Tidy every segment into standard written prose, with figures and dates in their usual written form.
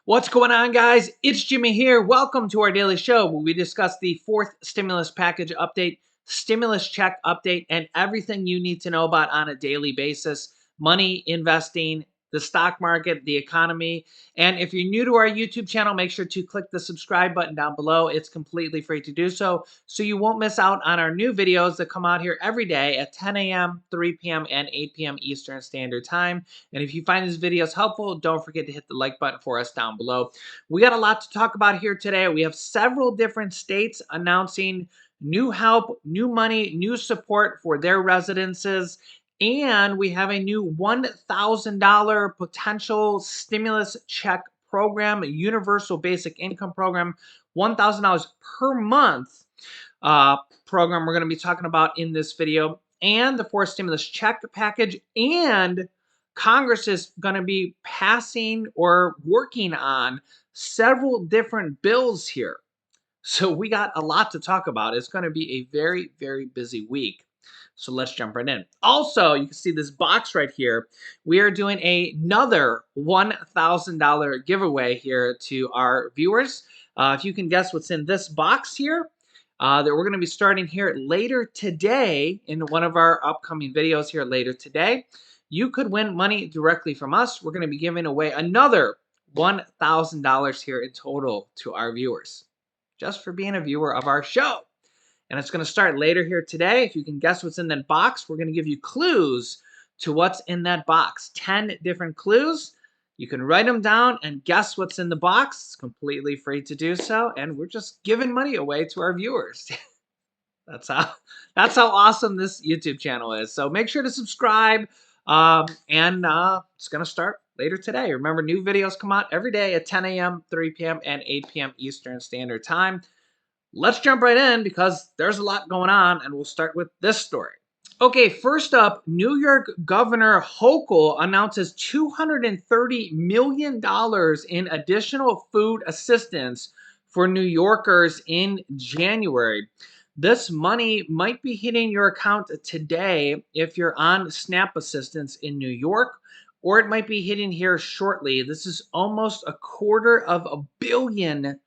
What's going on, guys? It's Jimmy here. Welcome to our daily show where we discuss the fourth stimulus package update, stimulus check update, and everything you need to know about on a daily basis: money, investing, the stock market, the economy. And if you're new to our YouTube channel, make sure to click the subscribe button down below. It's completely free to do so you won't miss out on our new videos that come out here every day at 10 a.m., 3 p.m., and 8 p.m. Eastern Standard Time. And if you find these videos helpful, don't forget to hit the like button for us down below. We got a lot to talk about here today. We have several different states announcing new help, new money, new support for their residences. And we have a new $1,000 potential stimulus check program, a universal basic income program, $1,000 per month uh, program we're going to be talking about in this video, and the fourth stimulus check package. And Congress is going to be passing or working on several different bills here. So we got a lot to talk about. It's going to be a very, very busy week. So let's jump right in. Also, you can see this box right here. We are doing another $1,000 giveaway here to our viewers. If you can guess what's in this box here, that we're going to be starting here later today in one of our upcoming videos here later today, you could win money directly from us. We're going to be giving away another $1,000 here in total to our viewers, just for being a viewer of our show. And it's going to start later here today. If you can guess what's in that box, we're going to give you clues to what's in that box. 10 different clues. You can write them down and guess what's in the box. It's completely free to do so. And we're just giving money away to our viewers. That's how awesome this YouTube channel is. So make sure to subscribe. It's going to start later today. Remember, new videos come out every day at 10 a.m., 3 p.m., and 8 p.m. Eastern Standard Time. Let's jump right in because there's a lot going on, and we'll start with this story. Okay, first up, New York Governor Hochul announces $230 million in additional food assistance for New Yorkers in January. This money might be hitting your account today if you're on SNAP assistance in New York, or it might be hitting here shortly. This is almost $250 million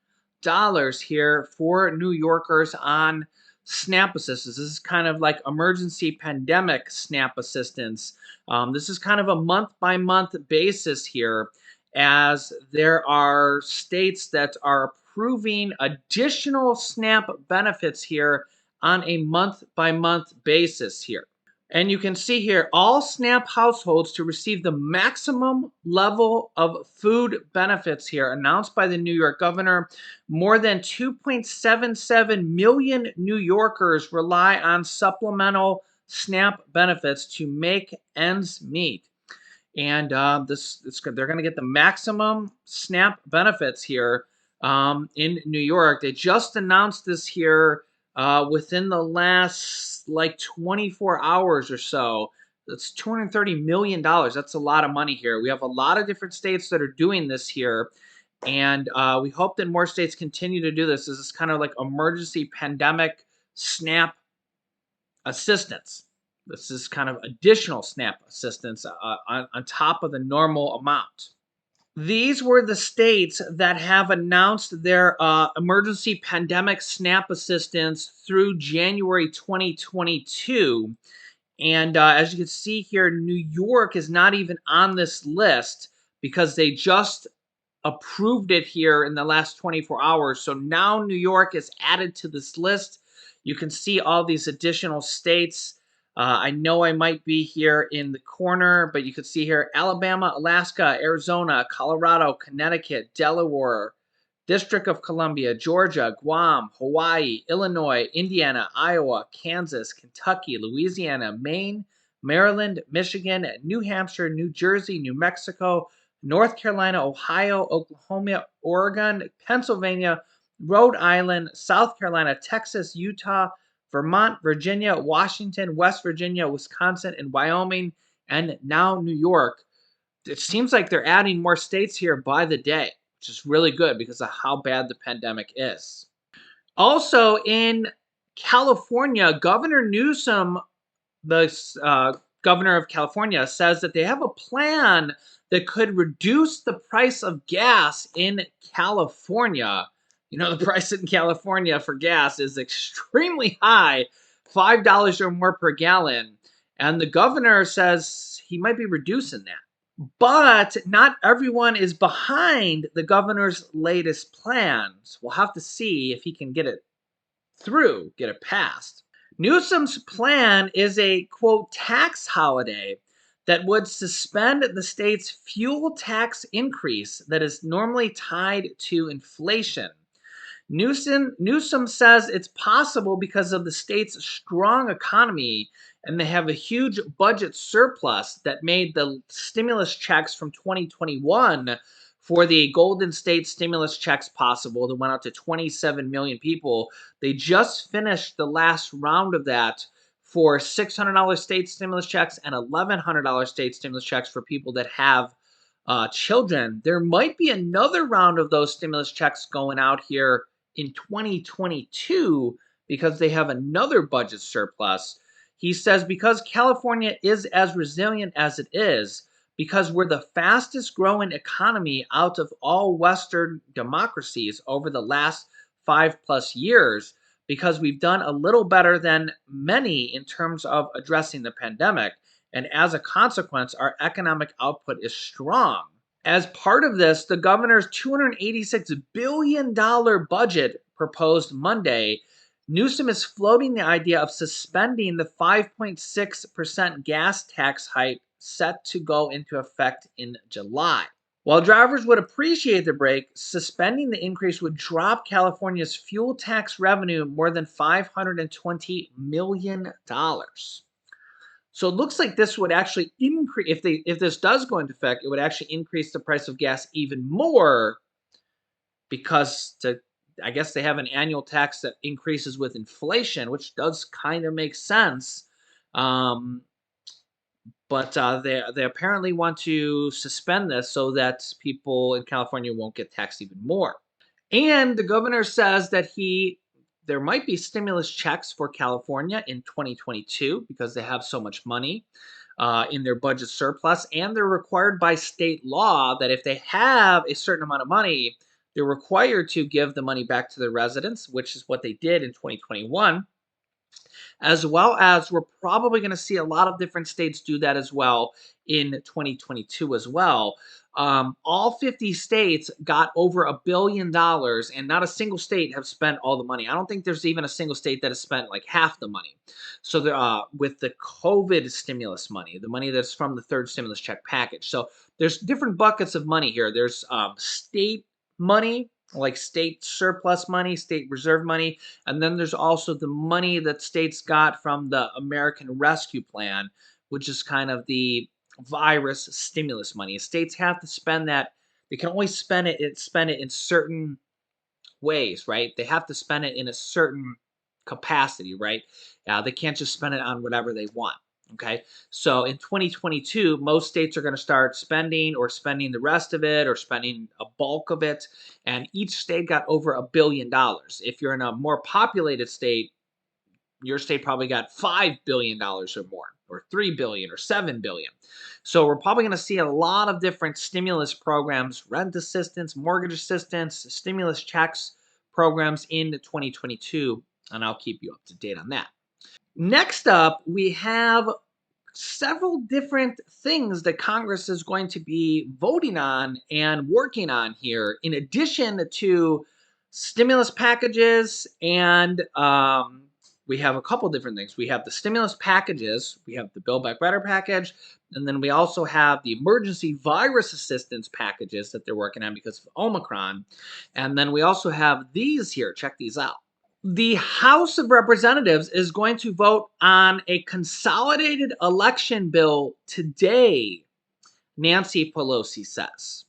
here for New Yorkers on SNAP assistance. This is kind of like emergency pandemic SNAP assistance. This is kind of a month-by-month basis here, as there are states that are approving additional SNAP benefits here on a month-by-month basis here. And you can see here, all SNAP households to receive the maximum level of food benefits here announced by the New York governor. More than 2.77 million New Yorkers rely on supplemental SNAP benefits to make ends meet. And they're going to get the maximum SNAP benefits here in New York. They just announced this here within the last like 24 hours or so. That's $230 million. That's a lot of money here. We have a lot of different states that are doing this here. And we hope that more states continue to do this. This is kind of like emergency pandemic SNAP assistance. This is kind of additional SNAP assistance on top of the normal amount. These were the states that have announced their emergency pandemic SNAP assistance through January 2022. And as you can see here, New York is not even on this list because they just approved it here in the last 24 hours. So now New York is added to this list. You can see all these additional states. I know I might be here in the corner, but you can see here Alabama, Alaska, Arizona, Colorado, Connecticut, Delaware, District of Columbia, Georgia, Guam, Hawaii, Illinois, Indiana, Iowa, Kansas, Kentucky, Louisiana, Maine, Maryland, Michigan, New Hampshire, New Jersey, New Mexico, North Carolina, Ohio, Oklahoma, Oregon, Pennsylvania, Rhode Island, South Carolina, Texas, Utah, Vermont, Virginia, Washington, West Virginia, Wisconsin, and Wyoming, and now New York. It seems like they're adding more states here by the day, which is really good because of how bad the pandemic is. Also in California, Governor Newsom, the governor of California, says that they have a plan that could reduce the price of gas in California. You know, the price in California for gas is extremely high, $5 or more per gallon. And the governor says he might be reducing that. But not everyone is behind the governor's latest plans. We'll have to see if he can get it through, get it passed. Newsom's plan is a, quote, tax holiday that would suspend the state's fuel tax increase that is normally tied to inflation. Newsom says it's possible because of the state's strong economy, and they have a huge budget surplus that made the stimulus checks from 2021 for the Golden State stimulus checks possible that went out to 27 million people. They just finished the last round of that for $600 state stimulus checks and $1,100 state stimulus checks for people that have children. There might be another round of those stimulus checks going out here in 2022 because they have another budget surplus. He says because California is as resilient as it is, because we're the fastest growing economy out of all Western democracies over the last 5+ years, because we've done a little better than many in terms of addressing the pandemic. And as a consequence, our economic output is strong. As part of this, the governor's $286 billion budget proposed Monday, Newsom is floating the idea of suspending the 5.6% gas tax hike set to go into effect in July. While drivers would appreciate the break, suspending the increase would drop California's fuel tax revenue more than $520 million. So it looks like this would actually increase, if this does go into effect, it would actually increase the price of gas even more, because I guess they have an annual tax that increases with inflation, which does kind of make sense. But they apparently want to suspend this so that people in California won't get taxed even more. And the governor says that there might be stimulus checks for California in 2022 because they have so much money in their budget surplus, and they're required by state law that if they have a certain amount of money, they're required to give the money back to the residents, which is what they did in 2021. As well as we're probably going to see a lot of different states do that as well in 2022 as well. All 50 states got over $1 billion, and not a single state have spent all the money. I don't think there's even a single state that has spent like half the money. So with the COVID stimulus money, the money that's from the third stimulus check package. So there's different buckets of money here. There's state money, like state surplus money, state reserve money, and then there's also the money that states got from the American Rescue Plan, which is kind of the virus stimulus money. States have to spend that. They can only spend it in certain ways, right? They have to spend it in a certain capacity, right? They can't just spend it on whatever they want. Okay, so in 2022, most states are going to start spending the rest of it or spending a bulk of it. And each state got over $1 billion. If you're in a more populated state, your state probably got $5 billion or more, or $3 billion or $7 billion. So we're probably going to see a lot of different stimulus programs, rent assistance, mortgage assistance, stimulus checks programs in 2022. And I'll keep you up to date on that. Next up, we have several different things that Congress is going to be voting on and working on here, in addition to stimulus packages. And we have a couple different things. We have the stimulus packages, we have the Build Back Better package, and then we also have the emergency virus assistance packages that they're working on because of Omicron. And then we also have these here. Check these out. The House of Representatives is going to vote on a consolidated election bill today, Nancy Pelosi says.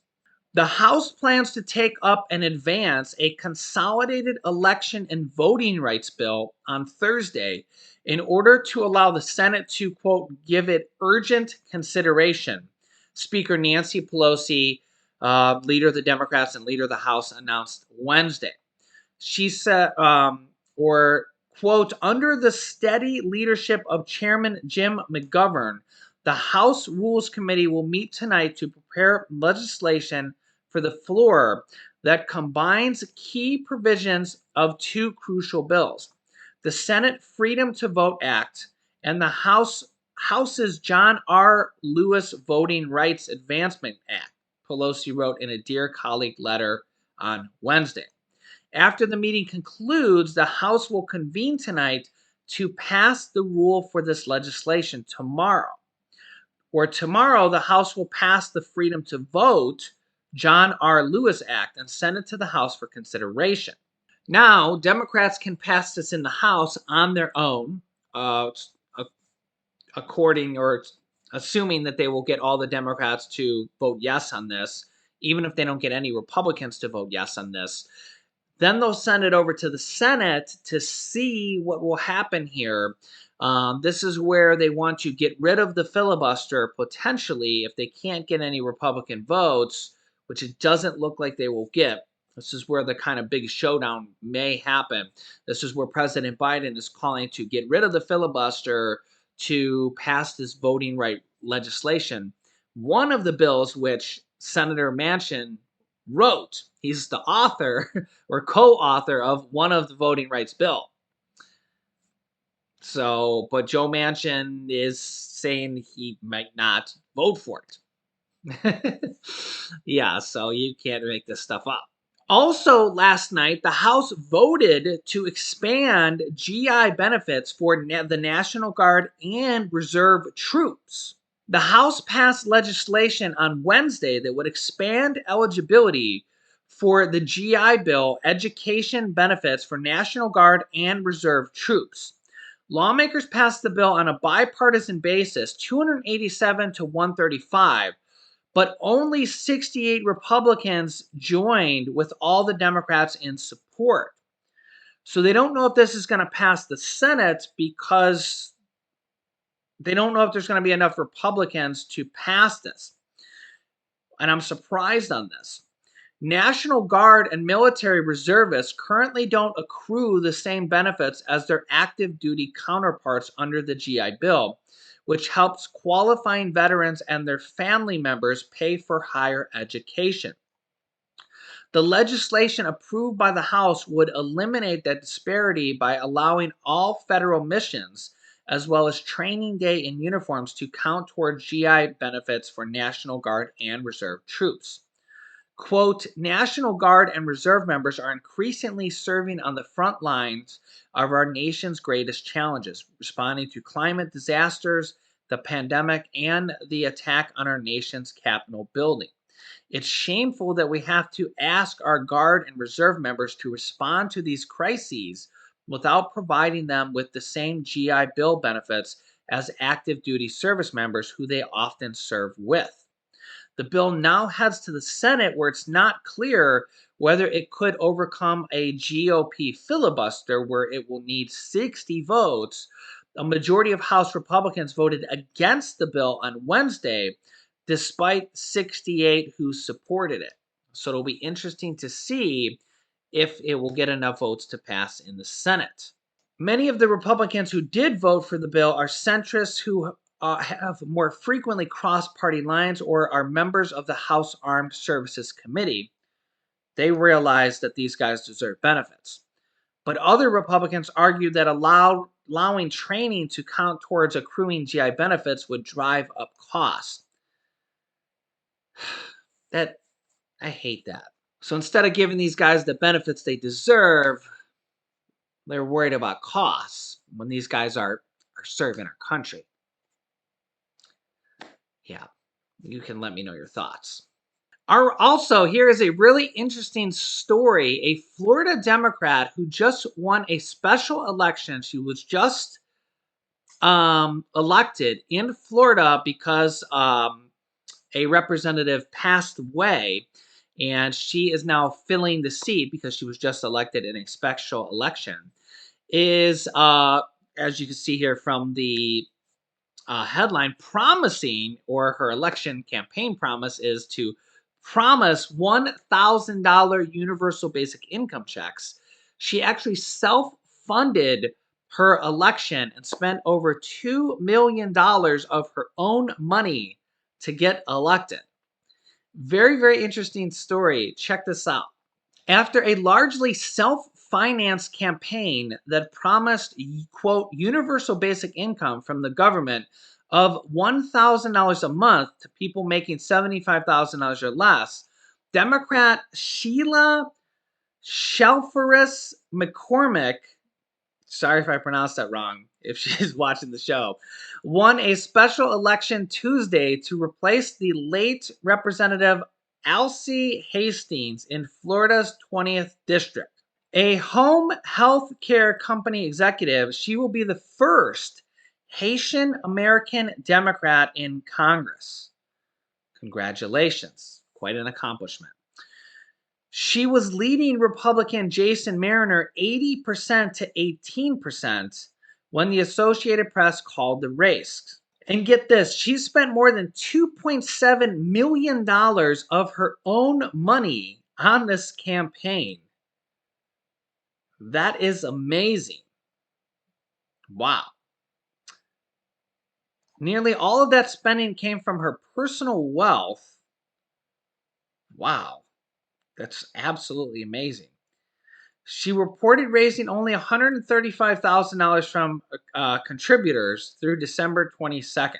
The House plans to take up and advance a consolidated election and voting rights bill on Thursday in order to allow the Senate to, quote, give it urgent consideration. Speaker Nancy Pelosi, leader of the Democrats and leader of the House, announced Wednesday. She said, or Quote, under the steady leadership of Chairman Jim McGovern, the House Rules Committee will meet tonight to prepare legislation for the floor that combines key provisions of two crucial bills, the Senate Freedom to Vote Act and the House's John R. Lewis Voting Rights Advancement Act, Pelosi wrote in a Dear Colleague letter on Wednesday. After the meeting concludes, the House will convene tonight to pass the rule for this legislation tomorrow. Or tomorrow, the House will pass the Freedom to Vote John R. Lewis Act and send it to the House for consideration. Now, Democrats can pass this in the House on their own, according or assuming that they will get all the Democrats to vote yes on this, even if they don't get any Republicans to vote yes on this. Then they'll send it over to the Senate to see what will happen here. This is where they want to get rid of the filibuster potentially if they can't get any Republican votes, which it doesn't look like they will get. This is where the kind of big showdown may happen. This is where President Biden is calling to get rid of the filibuster to pass this voting right legislation. One of the bills which Senator Manchin wrote, he's the author or co-author of one of the voting rights bill. So, but Joe Manchin is saying he might not vote for it. Yeah, so you can't make this stuff up. Also, last night, the House voted to expand GI benefits for the National Guard and Reserve troops. The House passed legislation on Wednesday that would expand eligibility for the GI Bill education benefits for National Guard and Reserve troops. Lawmakers passed the bill on a bipartisan basis, 287 to 135, but only 68 Republicans joined with all the Democrats in support. So they don't know if this is going to pass the Senate because they don't know if there's going to be enough Republicans to pass this. And I'm surprised on this. National Guard and military reservists currently don't accrue the same benefits as their active duty counterparts under the GI Bill, which helps qualifying veterans and their family members pay for higher education. The legislation approved by the House would eliminate that disparity by allowing all federal missions, as well as training day in uniforms, to count toward GI benefits for National Guard and Reserve troops. Quote, National Guard and Reserve members are increasingly serving on the front lines of our nation's greatest challenges, responding to climate disasters, the pandemic, and the attack on our nation's Capitol building. It's shameful that we have to ask our Guard and Reserve members to respond to these crises without providing them with the same GI Bill benefits as active duty service members who they often serve with. The bill now heads to the Senate, where it's not clear whether it could overcome a GOP filibuster where it will need 60 votes. A majority of House Republicans voted against the bill on Wednesday, despite 68 who supported it. So it'll be interesting to see if it will get enough votes to pass in the Senate. Many of the Republicans who did vote for the bill are centrists who have more frequently crossed party lines or are members of the House Armed Services Committee. They realize that these guys deserve benefits. But other Republicans argue that allowing training to count towards accruing GI benefits would drive up costs. I hate that. So instead of giving these guys the benefits they deserve, they're worried about costs when these guys are serving our country. Yeah, you can let me know your thoughts. Also, here is a really interesting story. A Florida Democrat who just won a special election. She was just elected in Florida because a representative passed away, and she is now filling the seat because she was just elected in a special election. Is, as you can see here from the headline, promising, or her election campaign promise is to promise $1,000 universal basic income checks. She actually self-funded her election and spent over $2 million of her own money to get elected. Very, very interesting story. Check this out. After a largely self-financed campaign that promised, quote, universal basic income from the government of $1,000 a month to people making $75,000 or less, Democrat Sheila Shelferis McCormick, sorry if I pronounced that wrong, if she's watching the show, won a special election Tuesday to replace the late Representative Alcee Hastings in Florida's 20th district. A home health care company executive, she will be the first Haitian American Democrat in Congress. Congratulations. Quite an accomplishment. She was leading Republican Jason Mariner 80% to 18% when the Associated Press called the race. And get this, she spent more than $2.7 million of her own money on this campaign. That is amazing. Wow. Nearly all of that spending came from her personal wealth. Wow. That's absolutely amazing. She reported raising only $135,000 from contributors through December 22nd.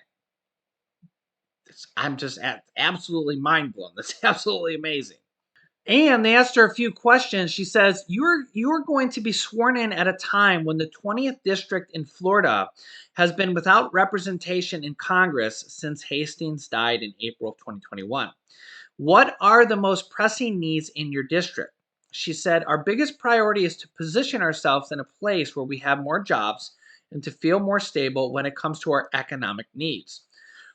I'm just absolutely mind blown. That's absolutely amazing. And they asked her a few questions. She says, you're going to be sworn in at a time when the 20th district in Florida has been without representation in Congress since Hastings died in April of 2021. What are the most pressing needs in your district? She said, our biggest priority is to position ourselves in a place where we have more jobs and to feel more stable when it comes to our economic needs.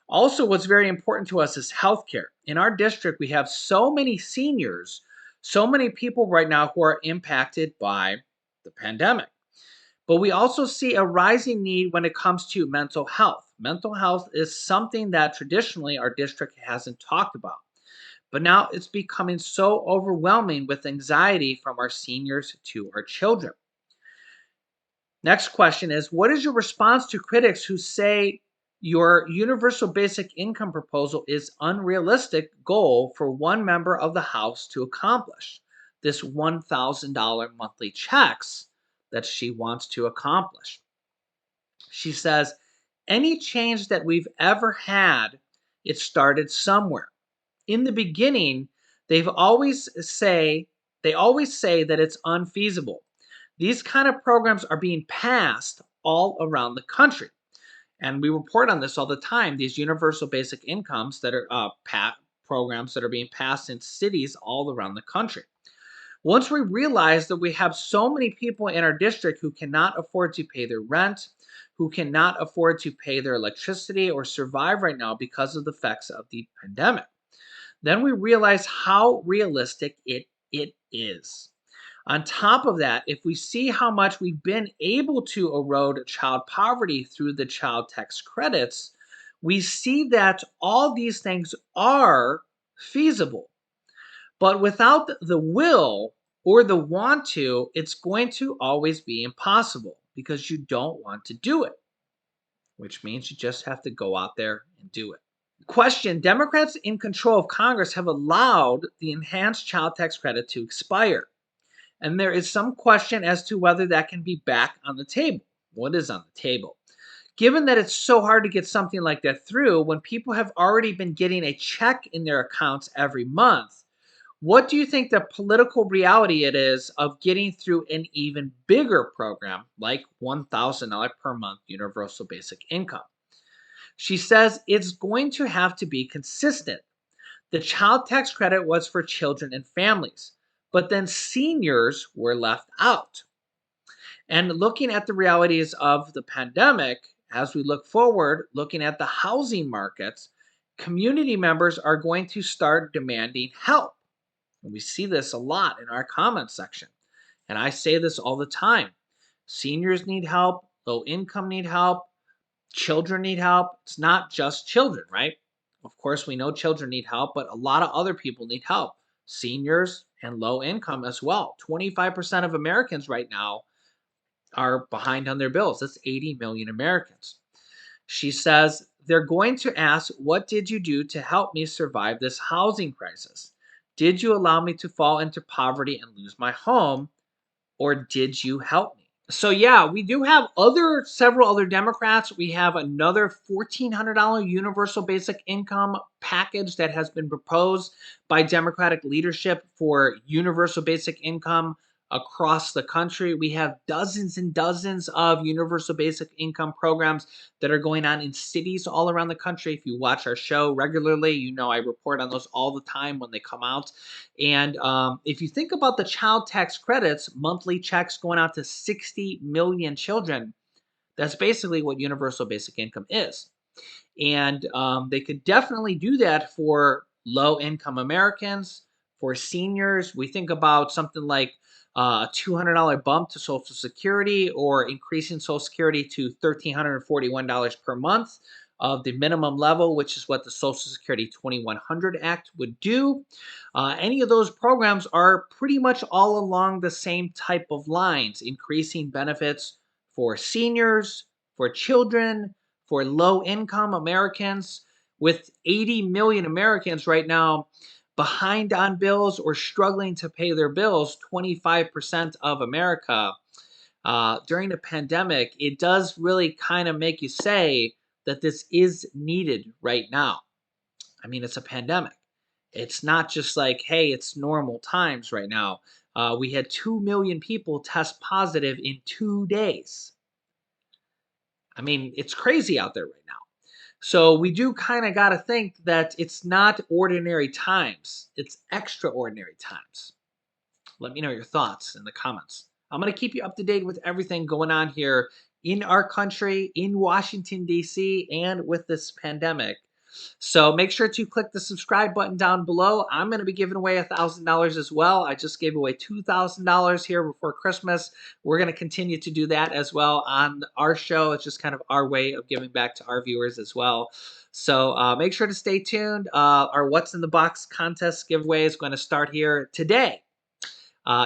Also, what's very important to us is healthcare. In our district, we have so many seniors, so many people right now who are impacted by the pandemic. But we also see a rising need when it comes to mental health. Mental health is something that traditionally our district hasn't talked about. But now it's becoming so overwhelming with anxiety from our seniors to our children. Next question is, what is your response to critics who say your universal basic income proposal is unrealistic goal for one member of the House to accomplish? This $1,000 monthly checks that she wants to accomplish. She says, any change that we've ever had, it started somewhere. In the beginning, they always say that it's unfeasible. These kind of programs are being passed all around the country. And we report on this all the time, these universal basic incomes that are programs that are being passed in cities all around the country. Once we realize that we have so many people in our district who cannot afford to pay their rent, who cannot afford to pay their electricity or survive right now because of the effects of the pandemic, then we realize how realistic it is. On top of that, if we see how much we've been able to erode child poverty through the child tax credits, we see that all these things are feasible. But without the will or the want to, it's going to always be impossible because you don't want to do it, which means you just have to go out there and do it. Question, Democrats in control of Congress have allowed the enhanced child tax credit to expire. And there is some question as to whether that can be back on the table. What is on the table? Given that it's so hard to get something like that through when people have already been getting a check in their accounts every month, what do you think the political reality it is of getting through an even bigger program like $1,000 per month universal basic income? She says it's going to have to be consistent. The child tax credit was for children and families, but then seniors were left out. And looking at the realities of the pandemic, as we look forward, looking at the housing markets, community members are going to start demanding help. And we see this a lot in our comment section. And I say this all the time. Seniors need help, low income need help, children need help. It's not just children, right? Of course, we know children need help, but a lot of other people need help. Seniors and low income as well. 25% of Americans right now are behind on their bills. That's 80 million Americans. She says, they're going to ask, what did you do to help me survive this housing crisis? Did you allow me to fall into poverty and lose my home? Or did you help me? So yeah, we do have several other Democrats. We have another $1,400 universal basic income package that has been proposed by Democratic leadership for universal basic income across the country. We have dozens and dozens of universal basic income programs that are going on in cities all around the country. If you watch our show regularly, you know I report on those all the time when they come out. And if you think about the child tax credits, monthly checks going out to 60 million children, that's basically what universal basic income is. And they could definitely do that for low income Americans, for seniors. We think about something like a $200 bump to Social Security, or increasing Social Security to $1,341 per month of the minimum level, which is what the Social Security 2100 Act would do. Any of those programs are pretty much all along the same type of lines, increasing benefits for seniors, for children, for low income Americans. With 80 million Americans right now behind on bills or struggling to pay their bills, 25% of America during the pandemic, it does really kind of make you say that this is needed right now. I mean, it's a pandemic. It's not just like, hey, it's normal times right now. We had 2 million people test positive in 2 days. I mean, it's crazy out there right now. So we do kind of got to think that it's not ordinary times, it's extraordinary times. Let me know your thoughts in the comments. I'm going to keep you up to date with everything going on here in our country, in Washington, D.C., and with this pandemic. So make sure to click the subscribe button down below. I'm going to be giving away $1,000 as well. I just gave away $2,000 here before Christmas. We're going to continue to do that as well on our show. It's just kind of our way of giving back to our viewers as well. So make sure to stay tuned. Our What's in the Box contest giveaway is going to start here today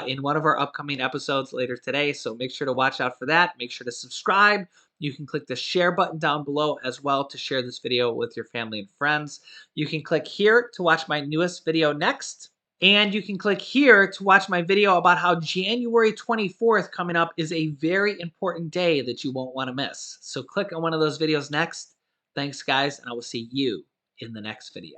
in one of our upcoming episodes later today. So make sure to watch out for that. Make sure to subscribe. You can click the share button down below as well to share this video with your family and friends. You can click here to watch my newest video next. And you can click here to watch my video about how January 24th coming up is a very important day that you won't want to miss. So click on one of those videos next. Thanks, guys, and I will see you in the next video.